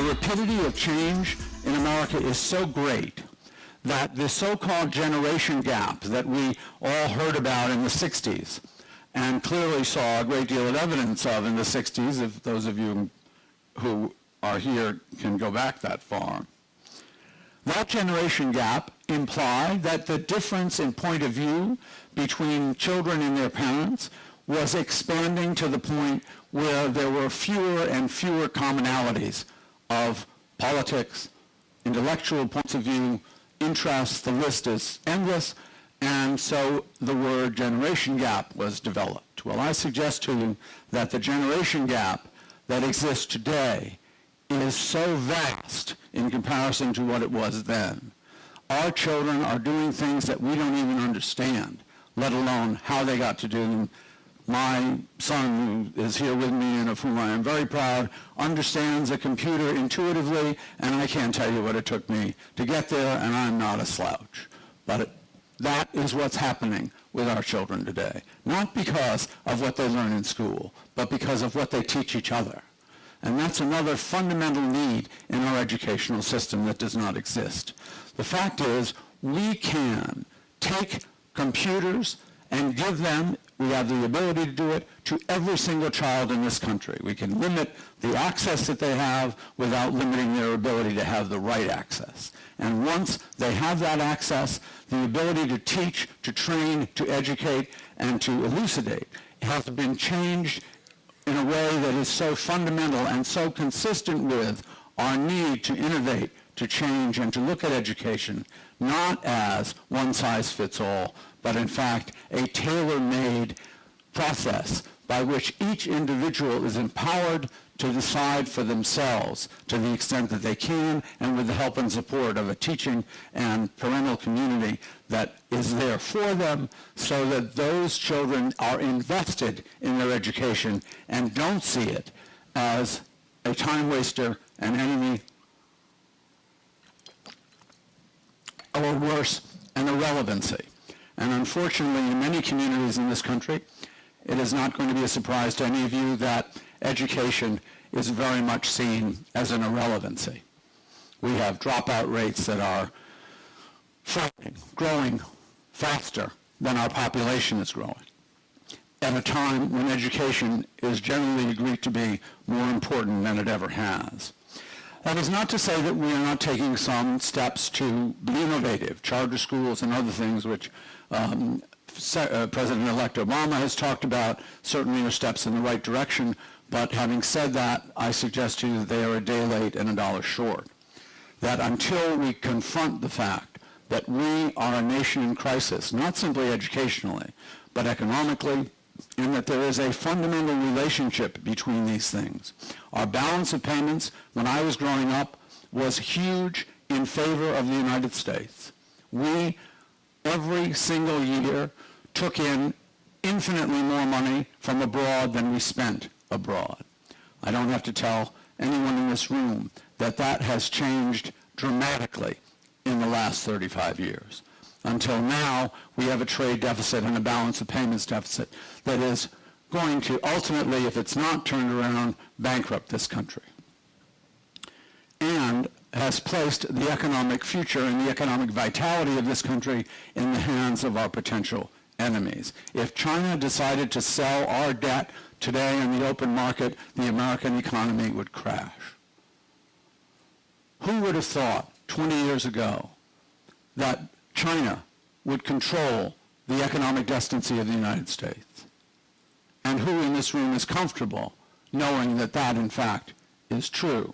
The rapidity of change in America is so great that the so-called generation gap that we all heard about in the 60s and clearly saw a great deal of evidence of in the 60s, if those of you who are here can go back that far. That generation gap implied that the difference in point of view between children and their parents was expanding to the point where there were fewer and fewer commonalities of politics, intellectual points of view, interests. The list is endless, and so the word generation gap was developed. Well, I suggest to you that the generation gap that exists today is so vast in comparison to what it was then. Our children are doing things that we don't even understand, let alone how they got to do them. My son, who is here with me and of whom I am very proud, understands a computer intuitively, and I can't tell you what it took me to get there, and I'm not a slouch. But that is what's happening with our children today. Not because of what they learn in school, but because of what they teach each other. And that's another fundamental need in our educational system that does not exist. The fact is, we can take computers and give them, we have the ability to do it, to every single child in this country. We can limit the access that they have without limiting their ability to have the right access. And once they have that access, the ability to teach, to train, to educate, and to elucidate has been changed in a way that is so fundamental and so consistent with our need to innovate, to change, and to look at education not as one size fits all, but in fact a tailor-made process by which each individual is empowered to decide for themselves to the extent that they can, and with the help and support of a teaching and parental community that is there for them, so that those children are invested in their education and don't see it as a time waster, an enemy, or worse, an irrelevancy. And unfortunately, in many communities in this country, it is not going to be a surprise to any of you that education is very much seen as an irrelevancy. We have dropout rates that are frightening, growing faster than our population is growing, at a time when education is generally agreed to be more important than it ever has. That is not to say that we are not taking some steps to be innovative, charter schools and other things which President-elect Obama has talked about, certainly are steps in the right direction, but having said that, I suggest to you that they are a day late and a dollar short. That until we confront the fact that we are a nation in crisis, not simply educationally, but economically, and that there is a fundamental relationship between these things. Our balance of payments, when I was growing up, was huge in favor of the United States. We, every single year, took in infinitely more money from abroad than we spent abroad. I don't have to tell anyone in this room that that has changed dramatically in the last 35 years. Until now, we have a trade deficit and a balance of payments deficit that is going to ultimately, if it's not turned around, bankrupt this country. And has placed the economic future and the economic vitality of this country in the hands of our potential enemies. If China decided to sell our debt today in the open market, the American economy would crash. Who would have thought 20 years ago that China would control the economic destiny of the United States? And who in this room is comfortable knowing that that, in fact, is true?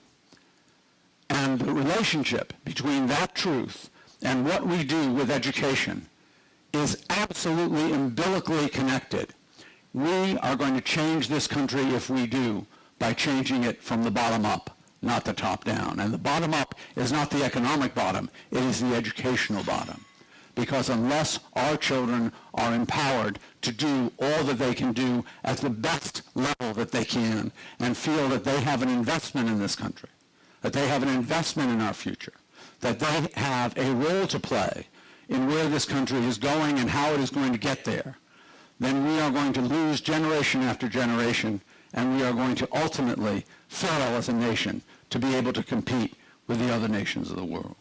And the relationship between that truth and what we do with education is absolutely umbilically connected. We are going to change this country, if we do, by changing it from the bottom up, not the top down. And the bottom up is not the economic bottom, it is the educational bottom. Because unless our children are empowered to do all that they can do at the best level that they can, and feel that they have an investment in this country, that they have an investment in our future, that they have a role to play in where this country is going and how it is going to get there, then we are going to lose generation after generation, and we are going to ultimately fail as a nation to be able to compete with the other nations of the world.